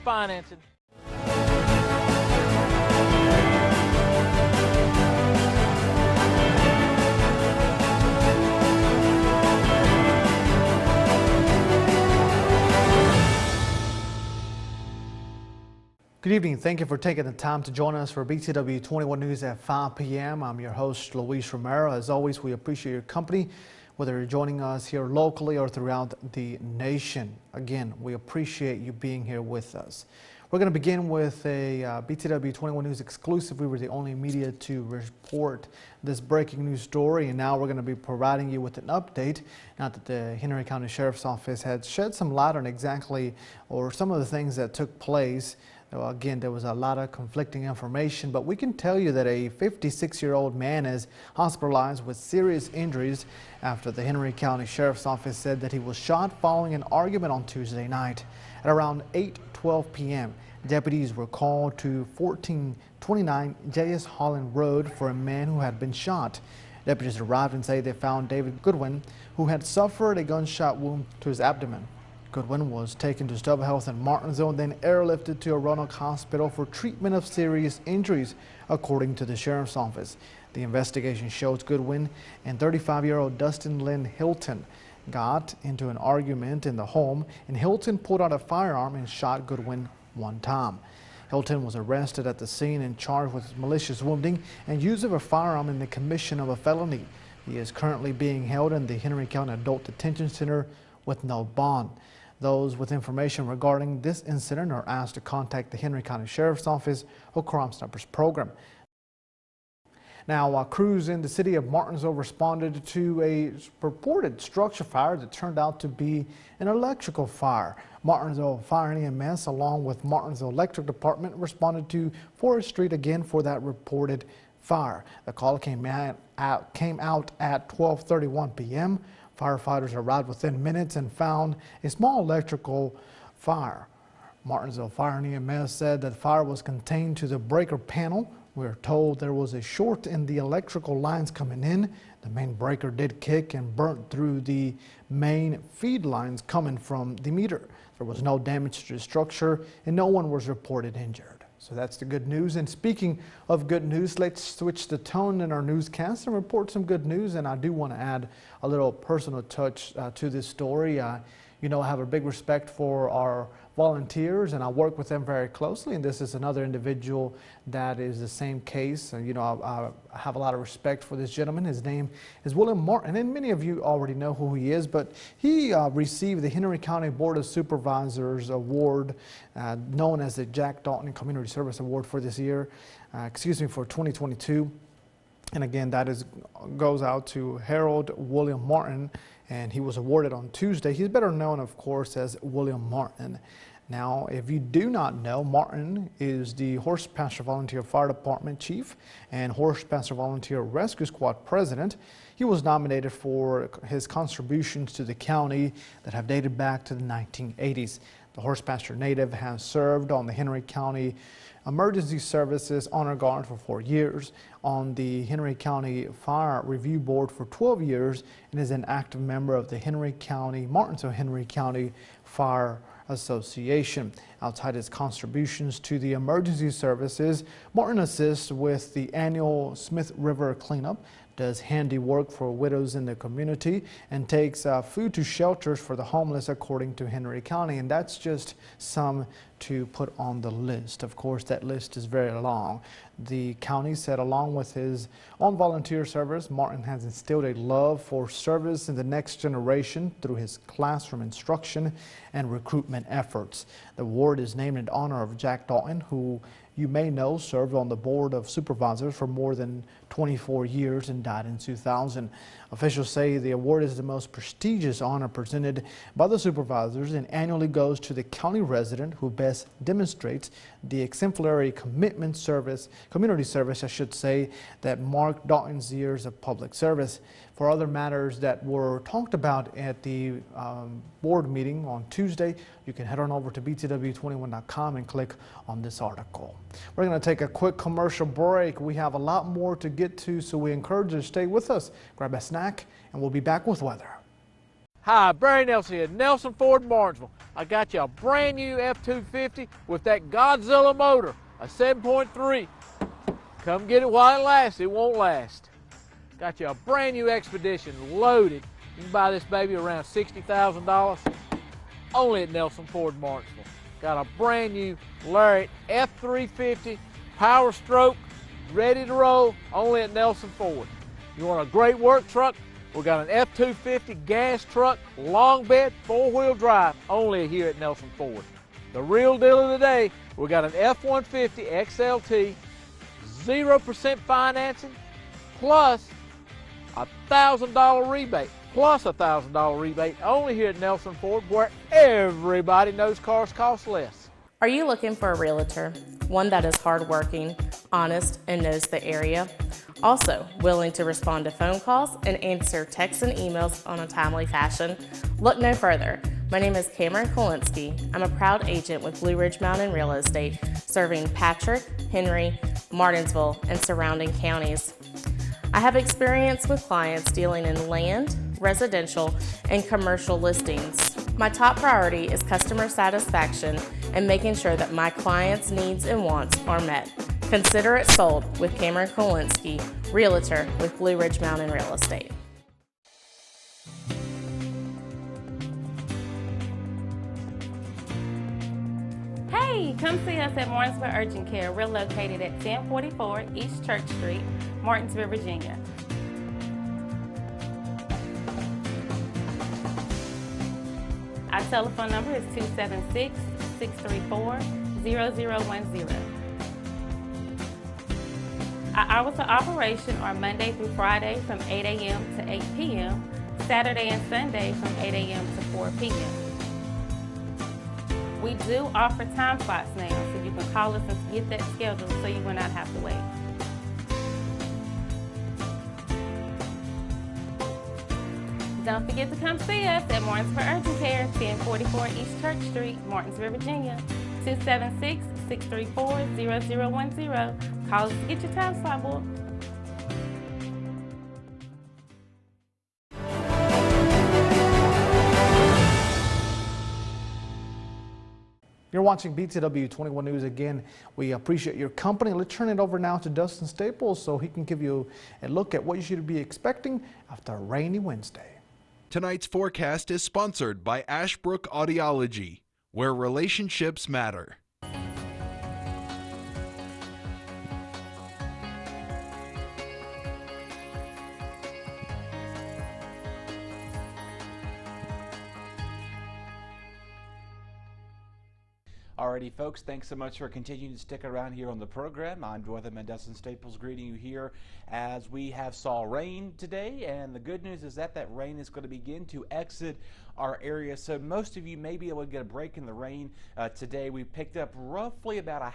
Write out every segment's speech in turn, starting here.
Financing. Good evening. Thank you for taking the time to join us for BTW21 News at 5 p.m. I'm your host, Luis Romero. As always, we appreciate your company, whether you're joining us here locally or throughout the nation. Again, we appreciate you being here with us. We're going to begin with a BTW21 News exclusive. We were the only media to report this breaking news story, and now we're going to be providing you with an update. Now that the Henry County Sheriff's Office had shed some light on exactly or some of the things that took place. Again, there was a lot of conflicting information, but we can tell you that a 56-year-old man is hospitalized with serious injuries after the Henry County Sheriff's Office said that he was shot following an argument on Tuesday night. At around 8:12 p.m., deputies were called to 1429 J.S. Holland Road for a man who had been shot. Deputies arrived and say they found David Goodwin, who had suffered a gunshot wound to his abdomen. Goodwin was taken to Stub Health in Martinsville, then airlifted to a Roanoke hospital for treatment of serious injuries, according to the Sheriff's Office. The investigation shows Goodwin and 35-year-old Dustin Lynn Hilton got into an argument in the home, and Hilton pulled out a firearm and shot Goodwin one time. Hilton was arrested at the scene and charged with malicious wounding and use of a firearm in the commission of a felony. He is currently being held in the Henry County Adult Detention Center with no bond. Those with information regarding this incident are asked to contact the Henry County Sheriff's Office or Crime Stoppers program. Now, crews in the city of Martinsville responded to a purported structure fire that turned out to be an electrical fire. Martinsville Fire and EMS, along with Martinsville Electric Department, responded to Forest Street again for that reported fire. The call came out at 12:31 p.m. Firefighters arrived within minutes and found a small electrical fire. Martinsville Fire and EMS said that the fire was contained to the breaker panel. We are told there was a short in the electrical lines coming in. The main breaker did kick and burnt through the main feed lines coming from the meter. There was no damage to the structure and no one was reported injured. So that's the good news. And speaking of good news, let's switch the tone in our newscast and report some good news. And I do want to add a little personal touch to this story. I have a big respect for our volunteers, and I work with them very closely. And this is another individual that is the same case. And, I have a lot of respect for this gentleman. His name is William Martin, and many of you already know who he is, but he received the Henry County Board of Supervisors Award, known as the Jack Dalton Community Service Award for this year, for 2022. And again, that goes out to Harold William Martin, and he was awarded on Tuesday. He's better known, of course, as William Martin. Now, if you do not know, Martin is the Horse Pasture Volunteer Fire Department Chief and Horse Pasture Volunteer Rescue Squad President. He was nominated for his contributions to the county that have dated back to the 1980s. The Horse Pasture native has served on the Henry County Emergency Services Honor Guard for 4 years, on the Henry County Fire Review Board for 12 years, and is an active member of the Martinsville Henry County Fire Association. Outside his contributions to the emergency services, Martin assists with the annual Smith River cleanup, does handiwork for widows in the community, and takes food to shelters for the homeless, according to Henry County. And that's just some to put on the list. Of course, that list is very long. The county said along with his own volunteer service, Martin has instilled a love for service in the next generation through his classroom instruction and recruitment efforts. The award is named in honor of Jack Dalton, who you may know served on the Board of Supervisors for more than 24 years and died in 2000. Officials say the award is the most prestigious honor presented by the supervisors and annually goes to the county resident who best demonstrates the exemplary commitment community service, that marked Dalton's years of public service. For other matters that were talked about at the board meeting on Tuesday, you can head on over to BTW21.com and click on this article. We're going to take a quick commercial break. We have a lot more to get to, so we encourage you to stay with us. Grab a snack, and we'll be back with weather. Hi, Barry Nelson here, Nelson Ford Martinsville. I got you a brand new F-250 with that Godzilla motor, a 7.3. Come get it while it lasts, it won't last. Got you a brand new Expedition loaded. You can buy this baby around $60,000, only at Nelson Ford Martinsville. Got a brand new Lariat F-350, Power Stroke, ready to roll, only at Nelson Ford. You want a great work truck? We got an F-250 gas truck, long bed, 4-wheel drive, only here at Nelson Ford. The real deal of the day, we got an F-150 XLT, 0% financing, plus a $1,000 rebate, only here at Nelson Ford, where everybody knows cars cost less. Are you looking for a realtor? One that is hardworking, honest, and knows the area? Also, willing to respond to phone calls and answer texts and emails on a timely fashion? Look no further. My name is Cameron Kolinsky. I'm a proud agent with Blue Ridge Mountain Real Estate, serving Patrick, Henry, Martinsville, and surrounding counties. I have experience with clients dealing in land, residential, and commercial listings. My top priority is customer satisfaction and making sure that my clients' needs and wants are met. Consider it sold with Cameron Kolinsky, Realtor with Blue Ridge Mountain Real Estate. Hey, come see us at Martinsville Urgent Care. We're located at 1044 East Church Street, Martinsville, Virginia. Our telephone number is 276-634-0010. Our hours of operation are Monday through Friday from 8 a.m. to 8 p.m., Saturday and Sunday from 8 a.m. to 4 p.m. We do offer time slots now, so you can call us and get that scheduled so you will not have to wait. Don't forget to come see us at Martinsville Urgent Care, 1044 East Church Street, Martinsville, Virginia. 276-634-0010. Call us to get your time slot booked. You're watching BTW21 News again. We appreciate your company. Let's turn it over now to Dustin Staples so he can give you a look at what you should be expecting after a rainy Wednesday. Tonight's forecast is sponsored by Ashbrook Audiology, where relationships matter. Alrighty, folks, thanks so much for continuing to stick around here on the program. I'm Weatherman Dustin Staples greeting you here as we have saw rain today, and the good news is that that rain is going to begin to exit our area, so most of you may be able to get a break in the rain today. We picked up roughly about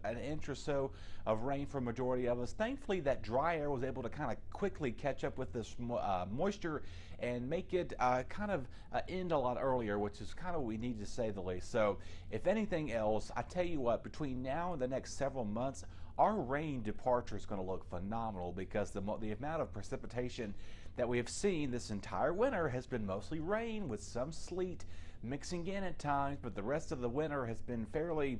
an inch or so of rain for a majority of us. Thankfully, that dry air was able to kind of quickly catch up with this moisture and make it end a lot earlier, which is kind of what we need to say the least. So if anything else, I tell you what, between now and the next several months, our rain departure is going to look phenomenal because the amount of precipitation that we have seen this entire winter has been mostly rain with some sleet mixing in at times, but the rest of the winter has been fairly,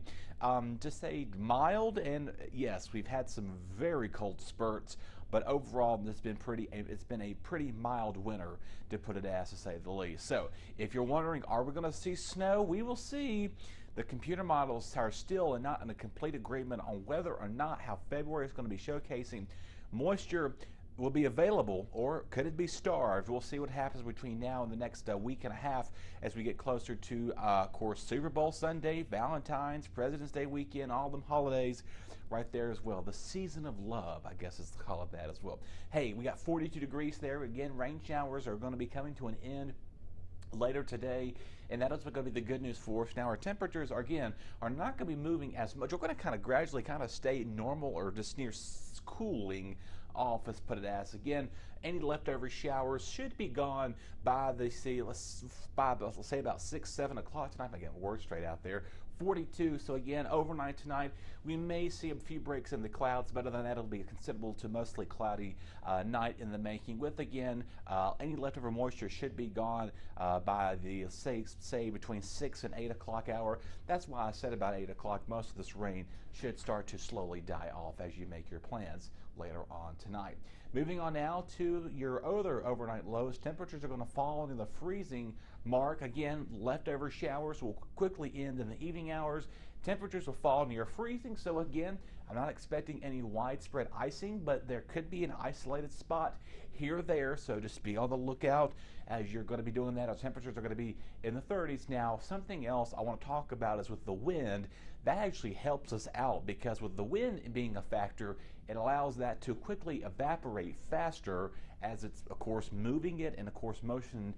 just say, mild. And yes, we've had some very cold spurts, but overall it's been a pretty mild winter, to put it as, to say the least. So if you're wondering, are we going to see snow? We will see. The computer models are still not in a complete agreement on whether or not how February is going to be showcasing moisture will be available, or could it be starved? We'll see what happens between now and the next week and a half as we get closer to, of course, Super Bowl Sunday, Valentine's, President's Day weekend, all them holidays right there as well. The season of love, I guess is to call it that as well. Hey, we got 42 degrees there. Again, rain showers are going to be coming to an end later today, and that is going to be the good news for us. Now, our temperatures are not going to be moving as much. We're going to kind of gradually stay normal or just near cooling off, let's put it as. Again, any leftover showers should be gone by let's say about 6-7 o'clock tonight. I'm getting words straight out there. 42. So again, overnight tonight, we may see a few breaks in the clouds, but other than that, it'll be a considerable to mostly cloudy night in the making, with again, any leftover moisture should be gone by the, say between 6 and 8 o'clock hour. That's why I said about 8 o'clock, most of this rain should start to slowly die off as you make your plans later on tonight. Moving on now to your other overnight lows. Temperatures are going to fall into the freezing mark. Again, leftover showers will quickly end in the evening hours. Temperatures will fall near freezing, so again, I'm not expecting any widespread icing, but there could be an isolated spot here or there, so just be on the lookout as you're going to be doing that. Our temperatures are going to be in the 30s. Now, something else I want to talk about is with the wind. That actually helps us out, because with the wind being a factor, it allows that to quickly evaporate faster as it's, of course, moving it, and of course, motion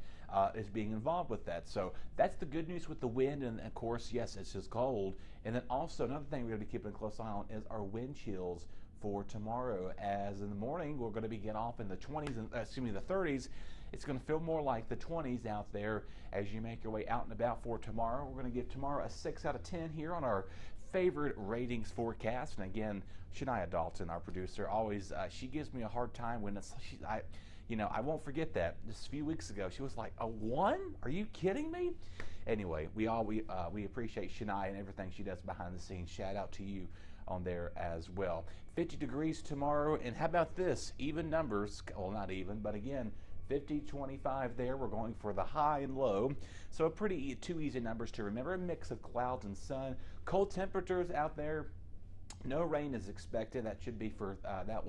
is being involved with that. So that's the good news with the wind, and of course, yes, it's just cold. And then also another thing we're going to be keeping a close eye on is our wind chills for tomorrow. As in the morning, we're going to be getting off in the 20s, and the 30s. It's going to feel more like the 20s out there as you make your way out and about for tomorrow. We're going to give tomorrow a 6 out of 10 here on our favorite ratings forecast. And again, Shania Dalton, our producer, always she gives me a hard time when it's I won't forget that. Just a few weeks ago, she was like, "A 1? Are you kidding me?" Anyway, we appreciate Shania and everything she does behind the scenes. Shout out to you on there as well. 50 degrees tomorrow, and how about this? Even numbers. Well, not even, but again, 50, 25 there. We're going for the high and low. So two easy numbers to remember. A mix of clouds and sun. Cold temperatures out there. No rain is expected. That should be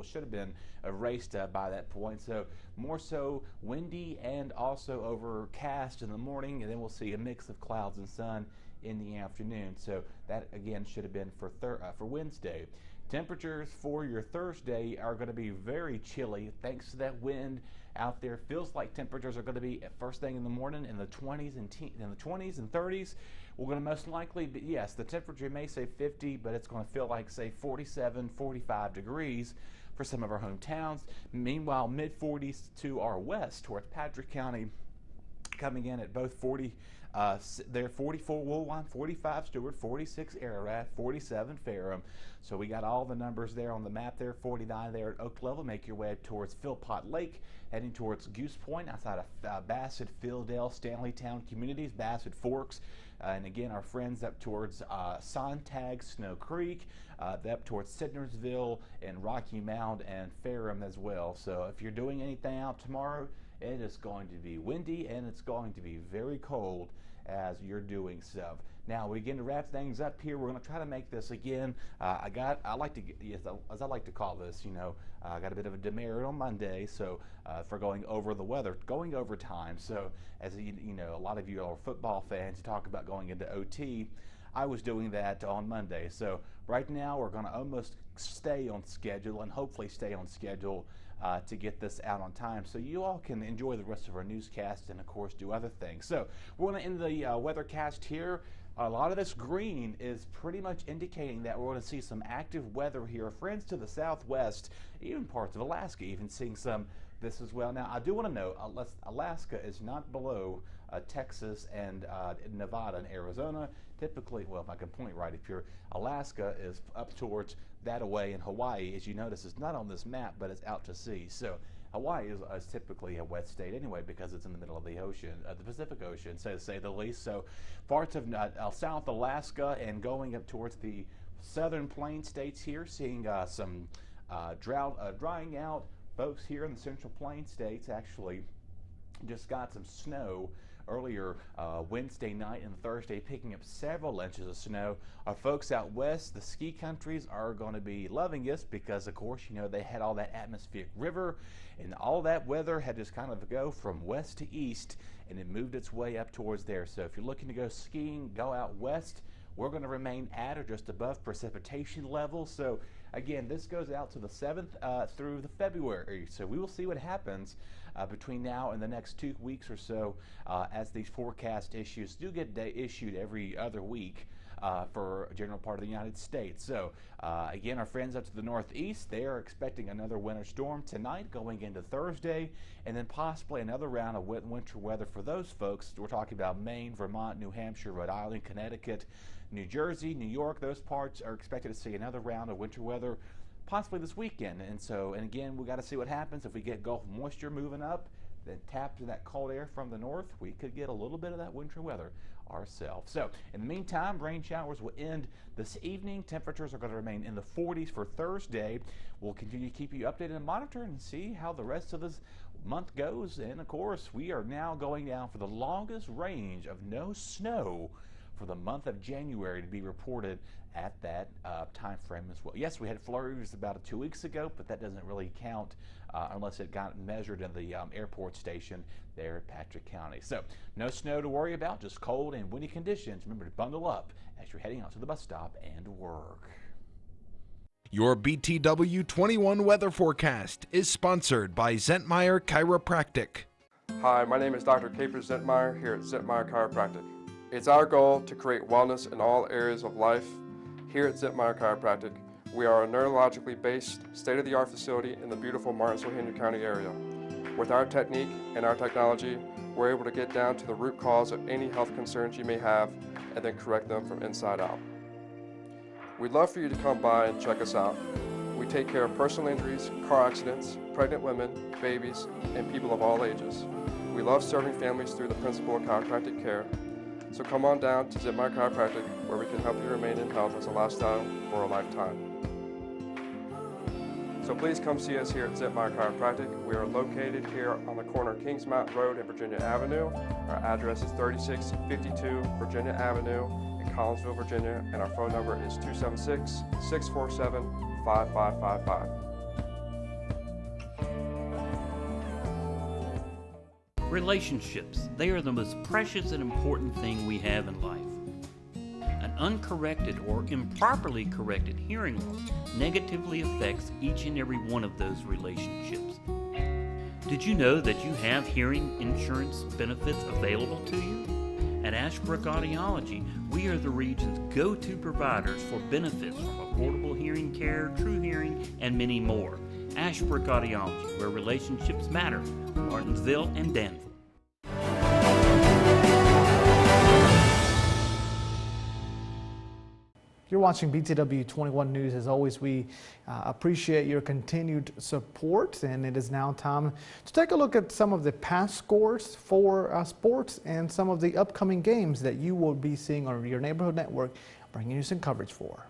should have been erased by that point. So more so windy and also overcast in the morning, and then we'll see a mix of clouds and sun in the afternoon. So that again should have been for Wednesday. Temperatures for your Thursday are going to be very chilly thanks to that wind out there. Feels like temperatures are going to be at first thing in the morning in the 20s and 30s. We're going to most likely be, yes, the temperature may say 50, but it's going to feel like, say, 47, 45 degrees for some of our hometowns. Meanwhile, mid 40s to our west towards Patrick County, coming in at both 40. They're 44 Woolwine, 45 Stewart, 46 Ararat, 47 Ferrum. So we got all the numbers there on the map there. 49 there at Oak Level. Make your way towards Philpott Lake, heading towards Goose Point outside of Bassett, Fieldale, Stanleytown communities, Bassett Forks. And again, our friends up towards Sontag, Snow Creek, up towards Sidnersville and Rocky Mound and Ferrum as well. So if you're doing anything out tomorrow, it is going to be windy and it's going to be very cold as you're doing stuff. Now we begin to wrap things up here. We're going to try to make this again. I like to call this, I got a bit of a demerit on Monday, so for going over the weather, going over time. So as a lot of you are football fans, you talk about going into OT. I was doing that on Monday. So right now we're going to almost stay on schedule and hopefully stay on schedule to get this out on time so you all can enjoy the rest of our newscast and of course do other things. So we're going to end the weathercast here. A lot of this green is pretty much indicating that we're going to see some active weather here. Friends to the southwest, even parts of Alaska, even seeing some this as well. Now, I do want to note, Alaska is not below Texas and Nevada and Arizona. Typically, well, if I can point right up here, Alaska is up towards that away, and Hawaii, as you notice, is not on this map, but it's out to sea. So Hawaii is typically a wet state anyway because it's in the middle of the ocean, the Pacific Ocean, to say the least. So parts of South Alaska and going up towards the southern plain states here, seeing some drying out. Folks here in the Central Plain states actually just got some snow earlier Wednesday night and Thursday, picking up several inches of snow. Our folks out west, the ski countries, are going to be loving this because, of course, they had all that atmospheric river and all that weather had just kind of go from west to east, and it moved its way up towards there. So if you're looking to go skiing, go out west. We're going to remain at or just above precipitation level. So again, this goes out to the 7th through the February. So we will see what happens between now and the next 2 weeks or so as these forecast issues do get issued every other week. for a general part of the United States. So again, our friends up to the northeast, they are expecting another winter storm tonight going into Thursday, and then possibly another round of winter weather for those folks. We're talking about Maine, Vermont, New Hampshire, Rhode Island, Connecticut, New Jersey, New York. Those parts are expected to see another round of winter weather possibly this weekend. And again, we got to see what happens. If we get Gulf moisture moving up, then tapped in that cold air from the north, we could get a little bit of that winter weather ourselves. So in the meantime, rain showers will end this evening. Temperatures are going to remain in the 40s for Thursday. We'll continue to keep you updated and monitor and see how the rest of this month goes. And of course, we are now going down for the longest range of no snow for the month of January to be reported at that time frame as well. Yes, we had flurries about 2 weeks ago, but that doesn't really count unless it got measured in the airport station there at Patrick County. So no snow to worry about, just cold and windy conditions. Remember to bundle up as you're heading out to the bus stop and work. Your BTW21 weather forecast is sponsored by Zentmeyer Chiropractic. Hi, my name is Dr. Caper Zentmeyer here at Zentmeyer Chiropractic. It's our goal to create wellness in all areas of life. Here at Zentmeyer Chiropractic, we are a neurologically based, state-of-the-art facility in the beautiful Martinsville-Henry County area. With our technique and our technology, we're able to get down to the root cause of any health concerns you may have and then correct them from inside out. We'd love for you to come by and check us out. We take care of personal injuries, car accidents, pregnant women, babies, and people of all ages. We love serving families through the principle of chiropractic care. So come on down to Zentmeyer Chiropractic, where we can help you remain in health as a lifestyle for a lifetime. So please come see us here at Zentmeyer Chiropractic. We are located here on the corner of Kings Mountain Road and Virginia Avenue. Our address is 3652 Virginia Avenue in Collinsville, Virginia, and our phone number is 276-647-5555. Relationships, they are the most precious and important thing we have in life. An uncorrected or improperly corrected hearing loss negatively affects each and every one of those relationships. Did you know that you have hearing insurance benefits available to you? At Ashbrook Audiology, we are the region's go-to providers for benefits from affordable hearing care, true hearing, and many more. Ashbrook Audiology, where relationships matter, Martinsville and Danville. You're watching BTW21 News. As always, we appreciate your continued support, and it is now time to take a look at some of the past scores for sports and some of the upcoming games that you will be seeing on your neighborhood network, bringing you some coverage for.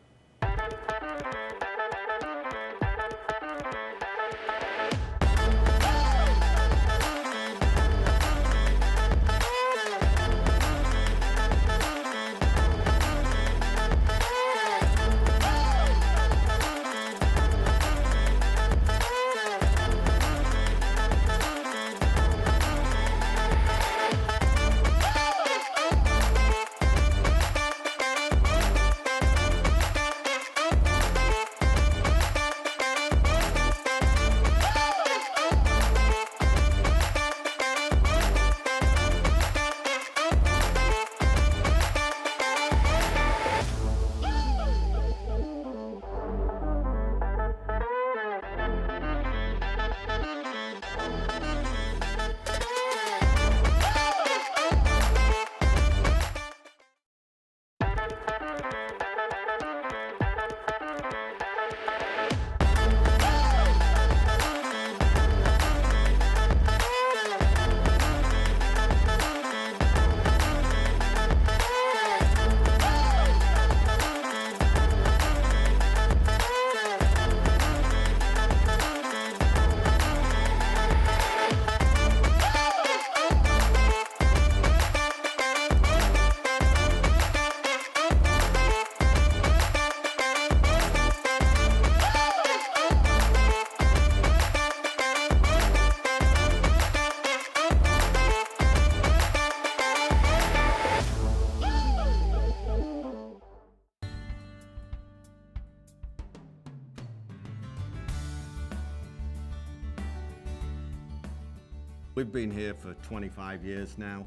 We've been here for 25 years now,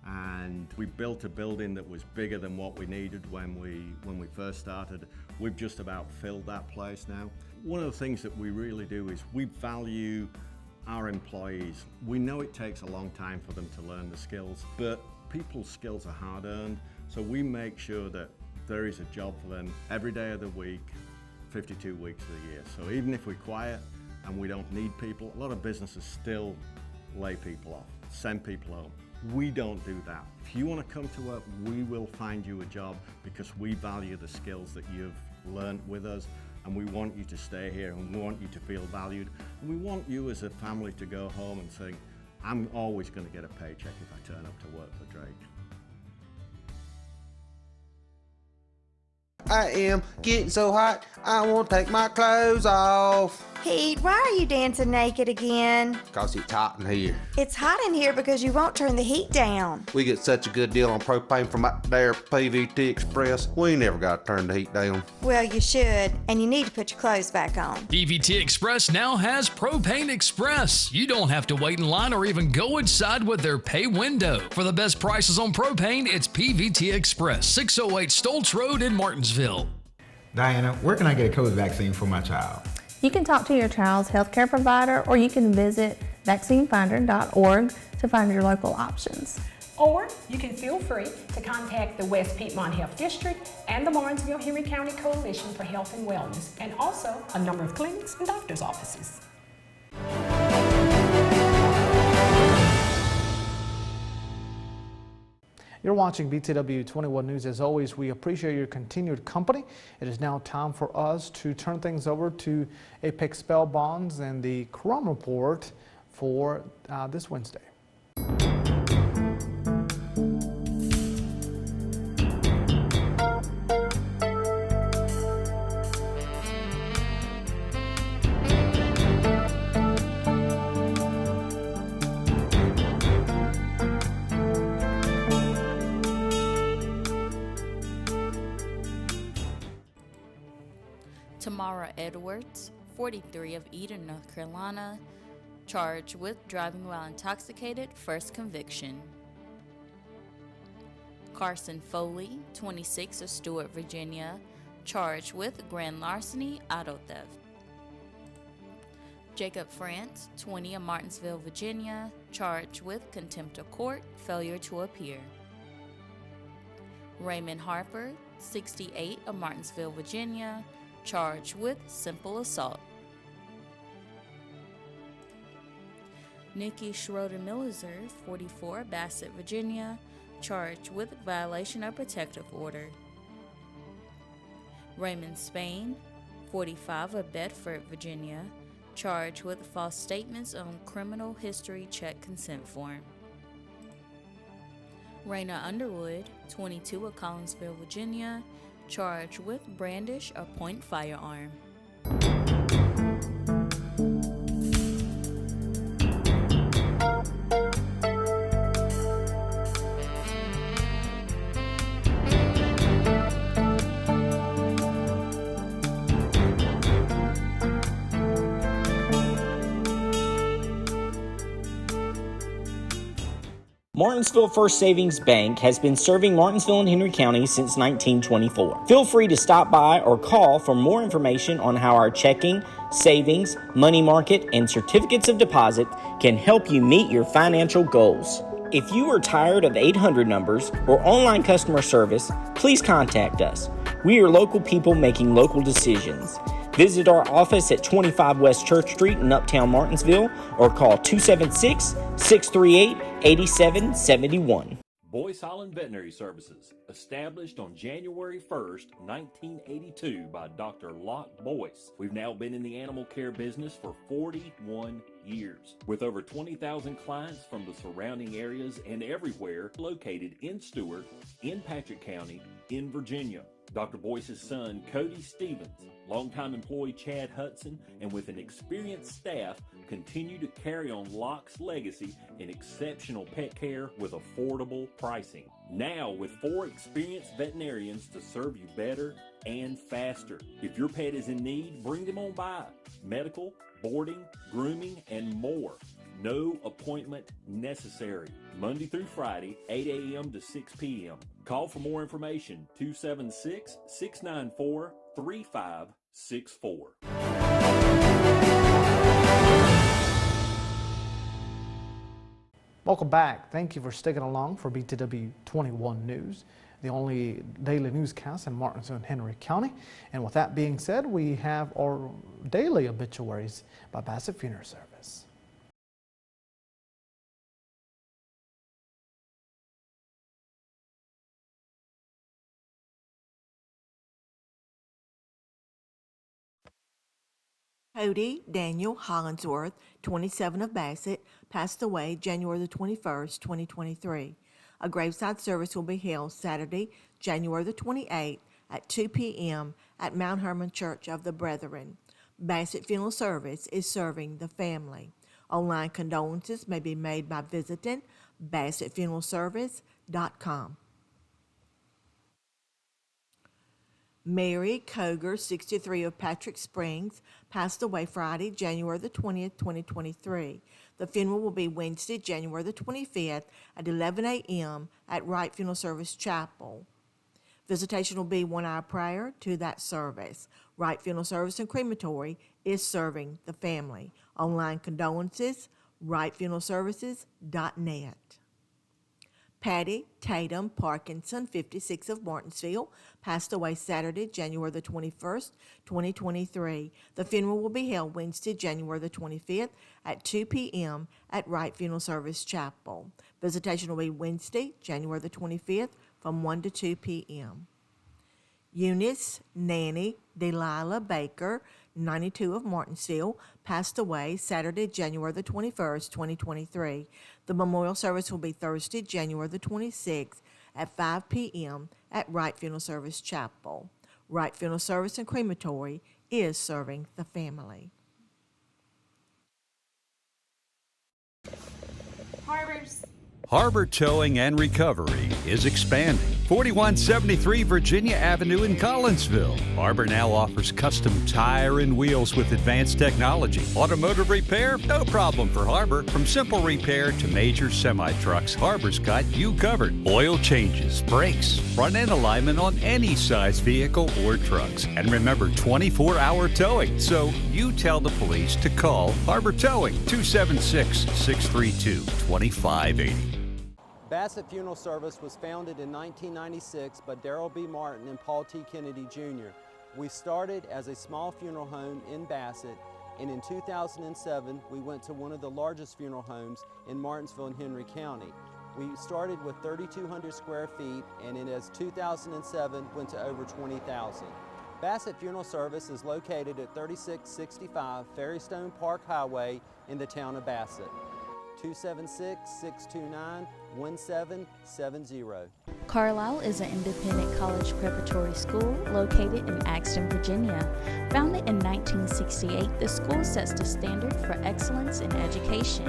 and we built a building that was bigger than what we needed when we first started. We've just about filled that place now. One of the things that we really do is we value our employees. We know it takes a long time for them to learn the skills, but people's skills are hard-earned, so we make sure that there is a job for them every day of the week, 52 weeks of the year. So even if we're quiet and we don't need people, a lot of businesses still lay people off, send people home. We don't do that. If you want to come to work, we will find you a job because we value the skills that you've learned with us, and we want you to stay here, and we want you to feel valued, and we want you as a family to go home and think, I'm always going to get a paycheck if I turn up to work for Drake. I am getting so hot, I want to take my clothes off. Pete, why are you dancing naked again? Cause it's hot in here. It's hot in here because you won't turn the heat down. We get such a good deal on propane from up there, PVT Express. We never got to turn the heat down. Well, you should, and you need to put your clothes back on. PVT Express now has Propane Express. You don't have to wait in line or even go inside with their pay window. For the best prices on propane, it's PVT Express, 608 Stoltz Road in Martinsville. Diana, where can I get a COVID vaccine for my child? You can talk to your child's healthcare provider, or you can visit vaccinefinder.org to find your local options. Or you can feel free to contact the West Piedmont Health District and the Martinsville-Henry County Coalition for Health and Wellness, and also a number of clinics and doctor's offices. You're watching BTW21 News. As always, we appreciate your continued company. It is now time for us to turn things over to Apex Bail Bonds and the Crime Report for this Wednesday. Tamara Edwards, 43 of Eden, North Carolina, charged with driving while intoxicated, first conviction. Carson Foley, 26 of Stewart, Virginia, charged with grand larceny, auto theft. Jacob France, 20 of Martinsville, Virginia, charged with contempt of court, failure to appear. Raymond Harper, 68 of Martinsville, Virginia, charged with simple assault. Nikki Schroeder-Millizer, 44, Bassett, Virginia, charged with violation of protective order. Raymond Spain, 45, of Bedford, Virginia, charged with false statements on criminal history check consent form. Raina Underwood, 22, of Collinsville, Virginia, charged with brandish or point firearm. Martinsville First Savings Bank has been serving Martinsville and Henry County since 1924. Feel free to stop by or call for more information on how our checking, savings, money market, and certificates of deposit can help you meet your financial goals. If you are tired of 800 numbers or online customer service, please contact us. We are local people making local decisions. Visit our office at 25 West Church Street in Uptown Martinsville or call 276-638-8771. Boyce Island Veterinary Services, established on January 1st, 1982 by Dr. Locke Boyce. We've now been in the animal care business for 41 years, with over 20,000 clients from the surrounding areas and everywhere, located in Stewart, in Patrick County, in Virginia. Dr. Boyce's son, Cody Stevens, longtime employee Chad Hudson, and with an experienced staff, continue to carry on Locke's legacy in exceptional pet care with affordable pricing. Now with 4 experienced veterinarians to serve you better and faster. If your pet is in need, bring them on by. Medical, boarding, grooming, and more. No appointment necessary. Monday through Friday, 8 a.m. to 6 p.m. Call for more information, 276-694-3564. Welcome back. Thank you for sticking along for BTW21 News, the only daily newscast in Martinsville and Henry County. And with that being said, we have our daily obituaries by Bassett Funeral Service. Cody Daniel Hollingsworth, 27 of Bassett, passed away January the 21st, 2023. A graveside service will be held Saturday, January the 28th at 2 p.m. at Mount Hermon Church of the Brethren. Bassett Funeral Service is serving the family. Online condolences may be made by visiting BassettFuneralService.com. Mary Koger, 63 of Patrick Springs, passed away Friday, January the 20th, 2023. The funeral will be Wednesday, January the 25th at 11 a.m. at Wright Funeral Service Chapel. Visitation will be 1 hour prior to that service. Wright Funeral Service and Crematory is serving the family. Online condolences, WrightFuneralServices.net. Patty Tatum Parkinson, 56 of Martinsville, passed away Saturday, January the 21st, 2023. The funeral will be held Wednesday, January the 25th at 2 p.m. at Wright Funeral Service Chapel. Visitation will be Wednesday, January the 25th from 1 to 2 p.m. Eunice Nanny Delilah Baker, 92 of Martinsville, passed away Saturday, January the 21st, 2023. The memorial service will be Thursday, January the 26th at 5 p.m. at Wright Funeral Service Chapel. Wright Funeral Service and Crematory is serving the family. Harbor Towing and Recovery is expanding. 4173 Virginia Avenue in Collinsville. Harbor now offers custom tire and wheels with advanced technology. Automotive repair? No problem for Harbor. From simple repair to major semi-trucks, Harbor's got you covered. Oil changes, brakes, front end alignment on any size vehicle or trucks. And remember, 24-hour towing. So you tell the police to call Harbor Towing, 276-632-2580. Bassett Funeral Service was founded in 1996 by Darrell B. Martin and Paul T. Kennedy Jr. We started as a small funeral home in Bassett, and in 2007 we went to one of the largest funeral homes in Martinsville and Henry County. We started with 3,200 square feet, and in 2007 went to over 20,000. Bassett Funeral Service is located at 3665 Ferrystone Park Highway in the town of Bassett. 276-629-1770. Carlisle is an independent college preparatory school located in Axton, Virginia. Founded in 1968, the school sets the standard for excellence in education.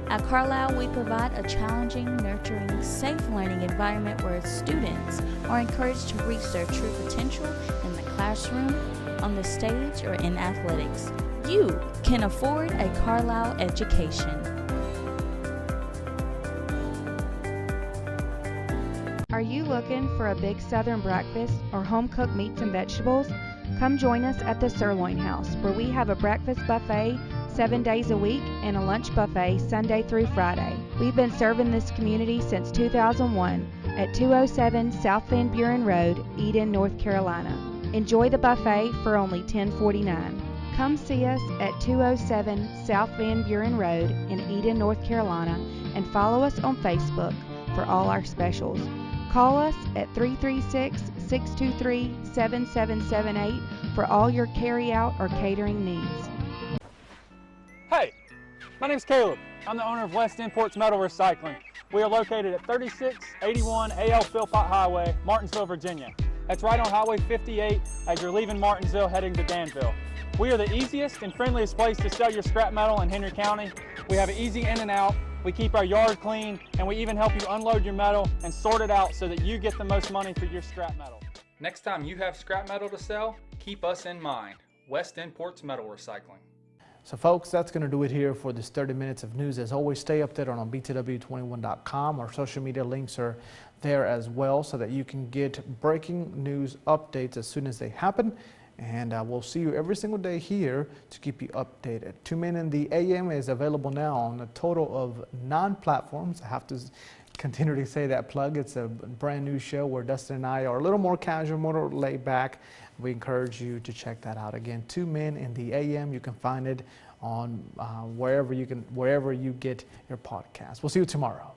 At Carlisle, we provide a challenging, nurturing, safe learning environment where students are encouraged to reach their true potential in the classroom, on the stage, or in athletics. You can afford a Carlisle education. Are you looking for a big Southern breakfast or home-cooked meats and vegetables? Come join us at the Sirloin House, where we have a breakfast buffet 7 days a week and a lunch buffet Sunday through Friday. We've been serving this community since 2001 at 207 South Van Buren Road, Eden, North Carolina. Enjoy the buffet for only $10.49. Come see us at 207 South Van Buren Road in Eden, North Carolina, and follow us on Facebook for all our specials. Call us at 336-623-7778 for all your carry-out or catering needs. Hey, my name's Caleb. I'm the owner of West Imports Metal Recycling. We are located at 3681 A.L. Philpott Highway, Martinsville, Virginia. That's right on Highway 58 as you're leaving Martinsville heading to Danville. We are the easiest and friendliest place to sell your scrap metal in Henry County. We have an easy in and out. We keep our yard clean, and we even help you unload your metal and sort it out so that you get the most money for your scrap metal. Next time you have scrap metal to sell, keep us in mind. West Imports Metal Recycling. So folks, that's going to do it here for this 30 minutes of news. As always, stay updated on BTW21.com. Our social media links are there as well so that you can get breaking news updates as soon as they happen. And we'll see you every single day here to keep you updated. 2 Men in the AM is available now on a total of 9 platforms. I have to continue to say that plug. It's a brand new show where Dustin and I are a little more casual, more laid back. We encourage you to check that out. Again, 2 Men in the AM. You can find it on wherever you get your podcast. We'll see you tomorrow.